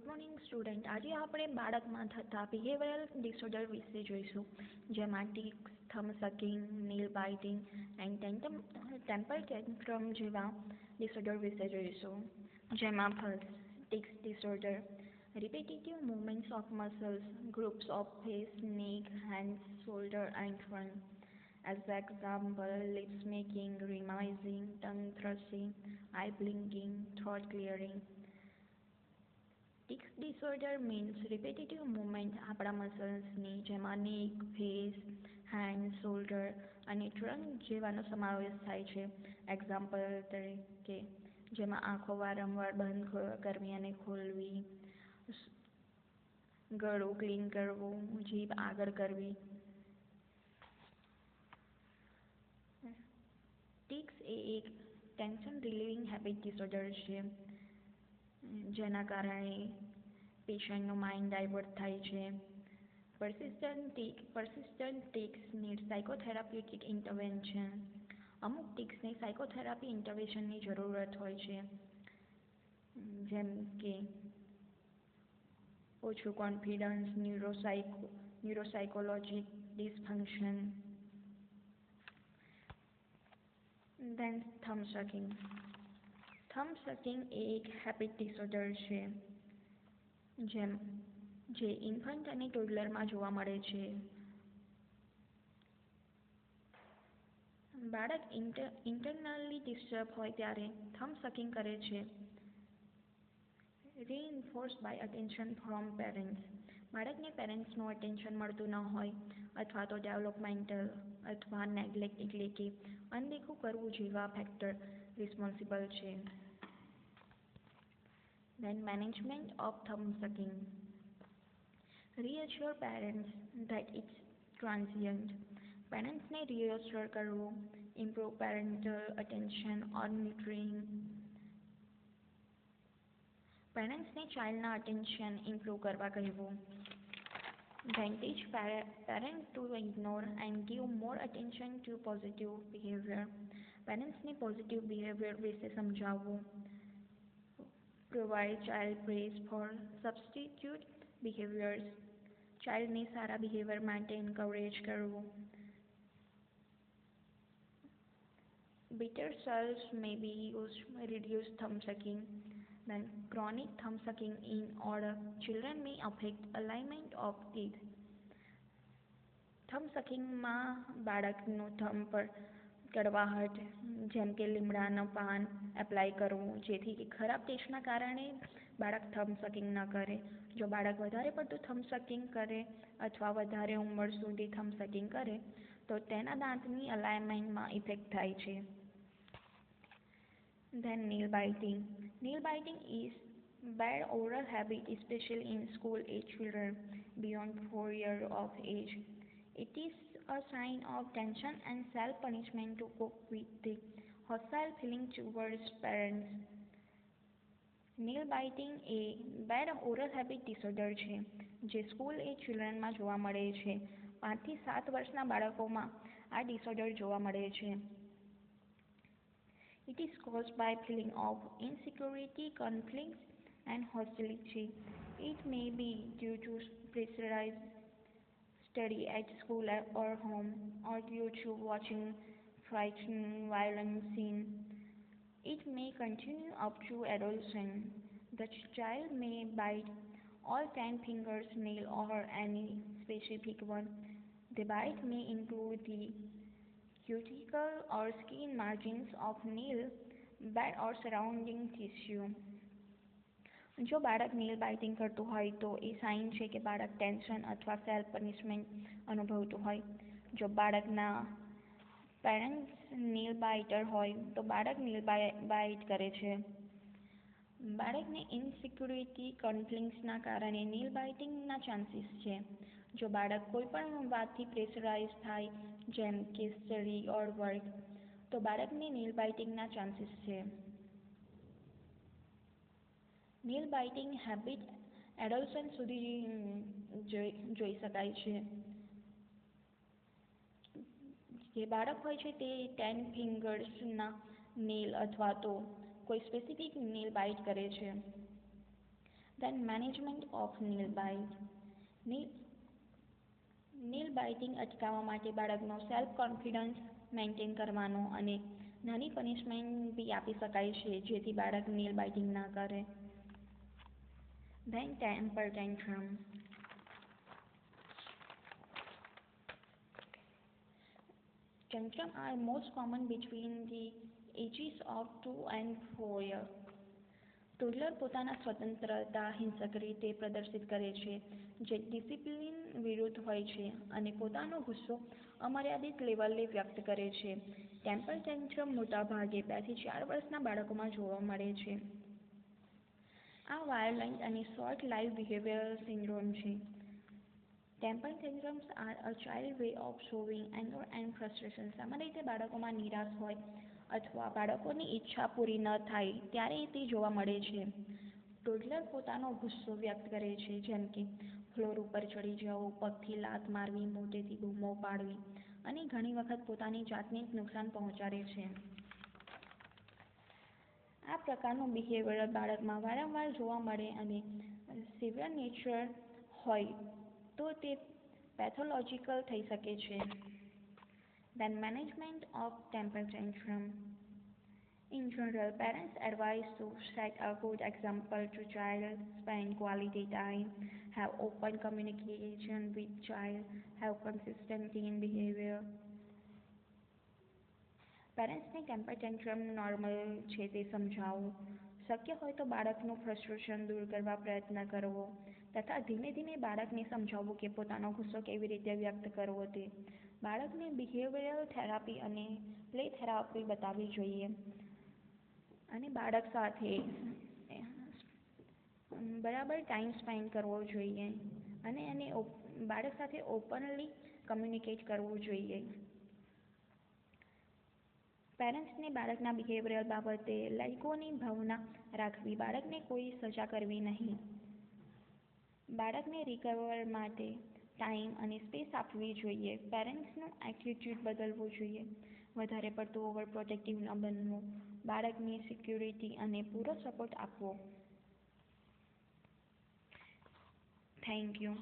Good morning student. આજે આપણે બાળકમાં થતા બિહેવિયરલ ડિસઓર્ડર વિશે જોઈશું, જેમાં tics, thumb sucking, nail biting and temper tantrum જેવા ડિસઓર્ડર વિશે જોઈશું. જેમાં first, tics disorder, repetitive movements of muscles, groups of face, neck, hands, shoulder and front. As example, lips making, grimacing, tongue thrusting, eye blinking, throat clearing. Tics disorder means repetitive movement આપણા મસલ્સની, જેમાં નેક, face, hand, shoulder અને ટ્રંક જેવાનો સમાવેશ થાય છે. Example તરીકે, જેમાં આંખો વારંવાર બંધ કરવી અને ખોલવી, ગળું ક્લીન કરવું, જીભ આગળ કરવી. ટિક્સ એ એક ટેન્શન રિલીવિંગ હેબિટ ડિસઓર્ડર છે, જેના કારણે પેશન્ટનું માઇન્ડ ડાયવર્ટ થાય છે. persistent tics need psychotherapeutic intervention. અમુક ટિક્સને સાયકોથેરાપી ઇન્ટરવેન્શનની જરૂરત હોય છે, જેમ કે ઓછું confidence, neuropsychologic dysfunction. Then thumb sucking. Thumb sucking એ એક હેબિટ ડિસઓર્ડર છે, જે ઇન્ફન્ટ અને ટોડલરમાં જોવા મળે છે. બાળક ઇન્ટરનલી ડિસ્ટર્બ હોય ત્યારે થમ્બ સકિંગ કરે છે. reinforced by attention from parents. બાળકને પેરેન્ટ્સનું અટેન્શન મળતું ન હોય અથવા તો ડેવલપમેન્ટલ અથવા નેગ્લેક્ટ એટલે કે અનદેખું કરવું જેવા ફેક્ટર રિસ્પોન્સિબલ છે. Then management of thumb sucking. Reassure parents that it's transient. પેરેન્ટ્સને reassure કરવું, improve parental attention or nurturing. પેરેન્ટ્સને ચાઇલ્ડના અટેન્શન ઇમ્પ્રૂવ કરવા કહેવું. Then teach parents to ignore and give more attention to positive behavior. પેરેન્ટ્સને positive behavior વિશે સમજાવવું. Provide child praise for substitute behaviors. ચાઇલ્ડને સારા બિહેવિયર માટે એન્કરેજ કરવું. Bitter salts may be used to reduce thumb sucking. Then chronic thumb sucking in older children may affect alignment of teeth. Thumb સકિંગમાં બાળકનું thumb પર કડવાહટ, જેમ કે લીમડાનું પાન apply કરવું, જેથી કે ખરાબ ટેસ્ટના કારણે બાળક થમ્બ સકિંગ ન કરે. જો બાળક વધારે પડતું થમ્બ સકિંગ કરે અથવા વધારે ઉંમર સુધી થમ્બ સકિંગ કરે તો તેના દાંતની અલાઇનમેન્ટમાં ઇફેક્ટ થાય છે. Then nail biting. Nail biting is bad oral habit, especially in school-age children beyond 4 years of age. It is a sign of tension and self-punishment to cope with the hostile feeling towards parents. Nail biting A bed oral habit disorder છે, જે school એજ ચિલ્ડ્રનમાં જોવા મળે છે. 5 થી 7 વર્ષના બાળકોમાં આ disorder જોવા મળે છે. It is caused by feeling of insecurity, conflict, and hostility. It may be due to pressurized study at school or home, or due to watching frightening, violent scenes. It may continue up to adolescence. The child may bite all 10 fingers, nail or any specific one. The bite may include the cuticle or skin margins of nail bed or surrounding tissue. જો બાળક nail biting કરતું હોય તો એ sign છે કે બાળક tension અથવા self punishment અનુભવતું હોય. જો બાળકના પેરેન્ટ્સ નેલ બાઇટર હોય તો બાળક નેલ બાઇટ કરે છે. બાળકને ઇનસિક્યુરિટી, કોન્ફ્લિક્ટ્સના કારણે નેલ બાઇટિંગના ચાન્સીસ છે. જો બાળક કોઈપણ વાતથી પ્રેશરાઇઝ થાય, જેમ કે સ્ટડી ઓર વર્ક, તો બાળકને નેલ બાઇટિંગના ચાન્સીસ છે. નેલ બાઇટિંગ હેબિટ એડોલસન્ટ સુધી જોઈ શકાય છે. જે બાળક હોય છે તે 10 ફિંગર્સના નેલ અથવા તો કોઈ સ્પેસિફિક નેલ બાઇટ કરે છે. Then management of nail bite. Nail, nail biting અટકાવવા માટે બાળકનો સેલ્ફ કોન્ફિડન્સ મેન્ટેન કરવાનો અને નાની પનિશમેન્ટ બી આપી શકાય છે જેથી બાળક નેલ બાઇટિંગ ના કરે. Then temper tantrum. Tantrums are most common between the ages of 2 and 4 years. ટોડલર પોતાના સ્વતંત્રતા હિંસક રીતે પ્રદર્શિત કરે છે જે ડિસિપ્લિન વિરુદ્ધ હોય છે અને પોતાનો ગુસ્સો અમર્યાદિત લેવલે વ્યક્ત કરે છે. ટેમ્પર ટેન્ટ્રમ મોટાભાગે 2 થી 4 વર્ષના બાળકોમાં જોવા મળે છે. આ વાયોલન્ટ અને શોર્ટ લાઇફ બિહેવિયરલ સિન્ડ્રોમ છે. Temper tantrums are a child way of showing anger and frustration. સામાન્ય રીતે બાળકોમાં નિરાશ હોય અથવા બાળકોની ઈચ્છા પૂરી ન થાય ત્યારે તે જોવા મળે છે. ટોડલર પોતાનો ગુસ્સો વ્યક્ત કરે છે જેમ કે ફ્લોર ઉપર ચડી જવું, પગથી લાત મારવી, મોટેથી બૂમો પાડવી અને ઘણી વખત પોતાની જાતને જ નુકસાન પહોંચાડે છે. આ પ્રકારનું બિહેવિયર બાળકમાં વારંવાર જોવા મળે અને સિવિયર નેચર હોય તો તે પેથોલોજીકલ થઈ શકે છે. Then management of temper tantrum. In general, parents advise to set a good example to child, spend quality time, have open communication with child, have consistency in behavior. પેરેન્ટ્સને temper tantrum normal છે તે સમજાવવું, શક્ય હોય તો બાળકનું frustration દૂર કરવા પ્રયત્ન કરવો તથા ધીમે ધીમે બાળકને સમજાવવું કે પોતાનો ગુસ્સો કેવી રીતે વ્યક્ત કરવો તે. બાળકને બિહેવિયરલ થેરાપી અને પ્લે થેરાપી બતાવવી જોઈએ અને બાળક સાથે બરાબર ટાઈમ સ્પેન્ડ કરવો જોઈએ અને બાળક સાથે ઓપનલી કમ્યુનિકેટ કરવું જોઈએ. પેરેન્ટ્સને બાળકના બિહેવિયર બાબતે લેટગોની ભાવના રાખવી, બાળકને કોઈ સજા કરવી નહીં. બાળકને રિકવર માટે ટાઈમ અને સ્પેસ આપવી જોઈએ. પેરેન્ટ્સનું એટીટ્યુડ બદલવું જોઈએ. વધારે પડતું ઓવર પ્રોટેક્ટિવ ન બનવું. બાળકને સિક્યુરિટી અને પૂરો સપોર્ટ આપવો. Thank you.